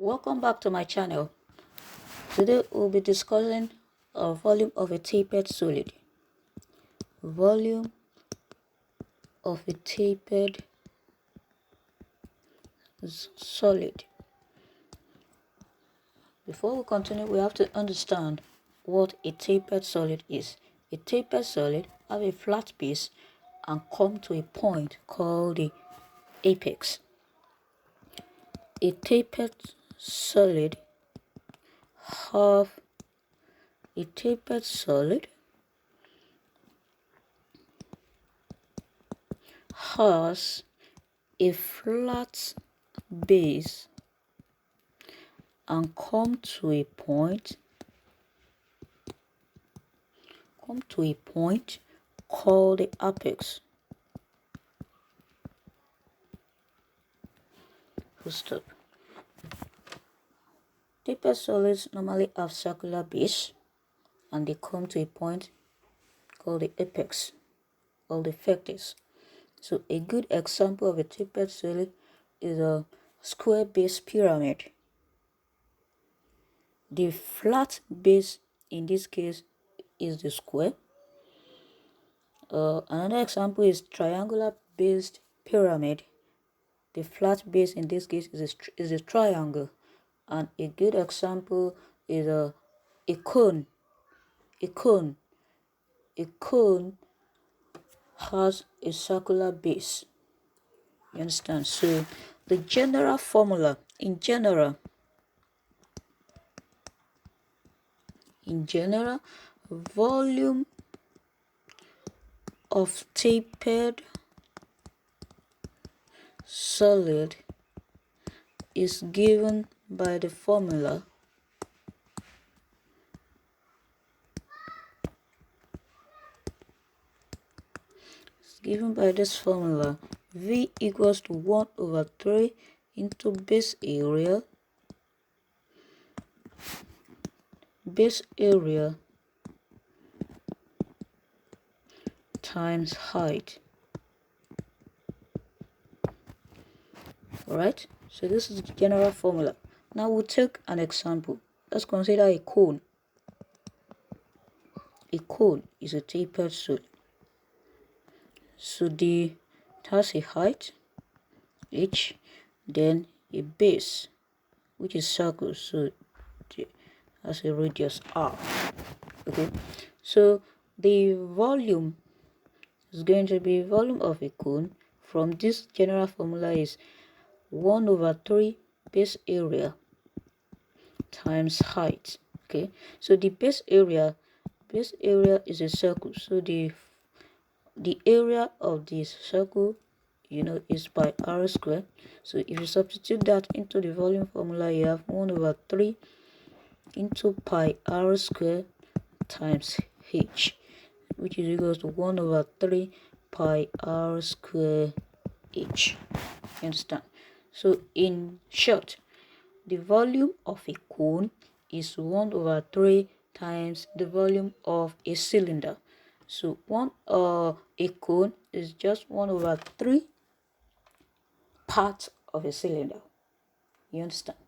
Welcome back to my channel. Today we'll be discussing a volume of a tapered solid. Volume of a tapered solid. Before we continue, we have to understand what a tapered solid is. A tapered solid have a flat base and come to a point called the apex. A tapered solid has a flat base and come to a point called the apex. Full stop. Tapered solids normally have circular base and they come to a point called the apex or the factus. So a good example of a tapered solid is a square base pyramid. The flat base in this case is the square. Another example is triangular based pyramid. The flat base in this case is a triangle. And a good example is a cone. A cone has a circular base. You understand? So the general formula in general, volume of tapered solid is given by the formula V equals to 1/3 into base area times height. Alright, so this is the general formula. Now we'll take an example. Let's consider a cone. A cone is a tapered solid. So it has a height h, then a base which is circle, so it has a radius r. Okay, so the volume is going to be volume of a cone from this general formula is 1/3 base area times height. Okay, so the base area is a circle, so the area of this circle is pi r squared. So if you substitute that into the volume formula, you have 1/3 into pi r squared times h, which is equals to 1/3 pi r squared h. You understand? So in short, the volume of a cone is 1/3 times the volume of a cylinder. So a cone is just 1/3 part of a cylinder. You understand?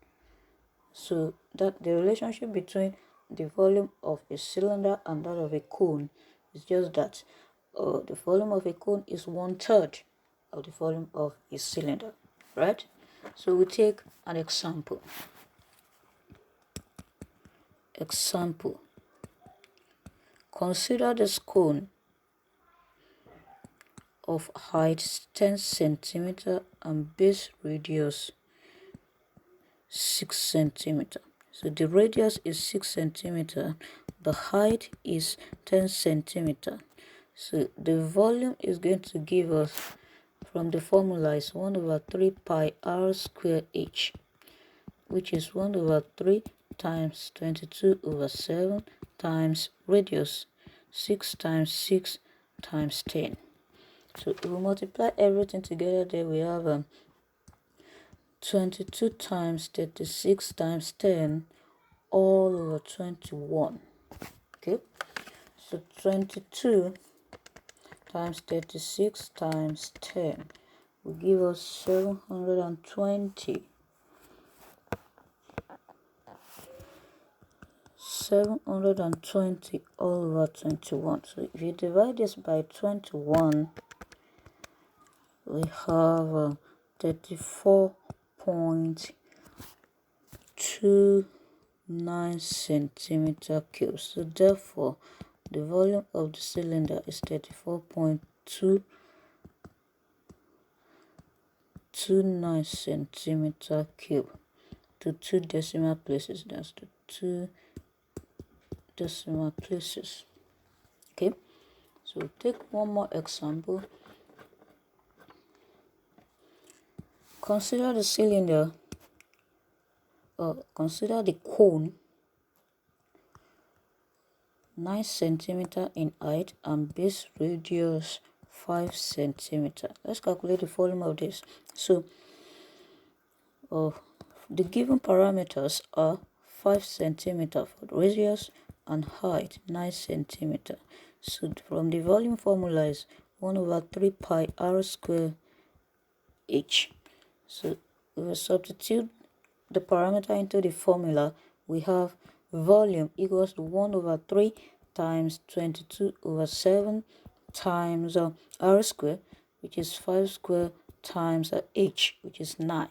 So that the relationship between the volume of a cylinder and that of a cone is just that the volume of a cone is 1/3 of the volume of a cylinder, right? So we take an example. Consider this cone of height 10 centimeter and base radius 6 centimeter. So the radius is 6 centimeter, the height is 10 centimeter. So the volume is going to give us, from the formula, is 1/3 pi r squared h, which is 1/3 times 22/7 times radius 6 times 6 times 10. So if we multiply everything together, there we have 22 times 36 times 10 all over 21. Okay, so 22 times 36 times 10 will give us 720 720 all over 21. So if you divide this by 21, we have 34.29 centimeter cubes. So therefore, the volume of the cylinder is 34.229 centimeter cube to 2 decimal places. That's the 2 decimal places. Okay, so take one more example. Consider the cylinder, or consider the cone 9 centimeter in height and base radius 5 centimeter. Let's calculate the volume of this. So the given parameters are 5 centimeter for the radius and height 9 centimeter. So from the volume formula is 1 over 3 pi r square h. So we will substitute the parameter into the formula. We have volume equals to 1 over 3 times 22 over 7 times r square, which is 5 square, times h, which is 9.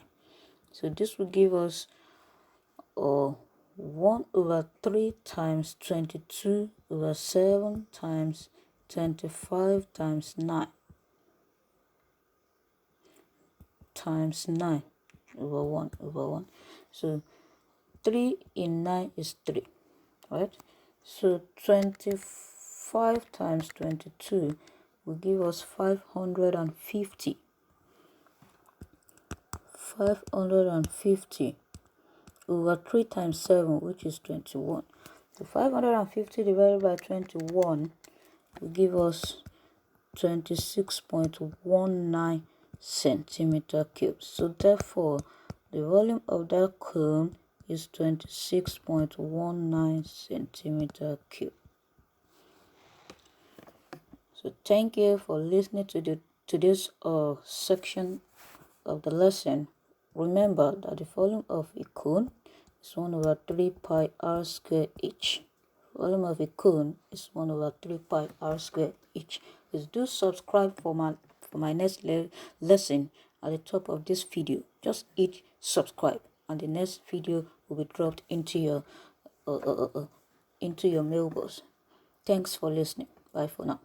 So this will give us 1 over 3 times 22 over 7 times 25 times 9 times 9 over 1 over 1. So 3 in 9 is 3, right? So 25 times 22 will give us 550. 550 over 3 times 7, which is 21. So 550 divided by 21 will give us 26.19 centimeter cubes. So therefore, the volume of that cone is 26.19 centimeter cube. So thank you for listening to this section of the lesson. Remember that the volume of a cone is 1 over 3 pi r square h. Volume of a cone is 1 over 3 pi r square h. Please do subscribe for my next lesson at the top of this video. Just hit subscribe, and the next video will be dropped into your mailbox. Thanks for listening. Bye for now.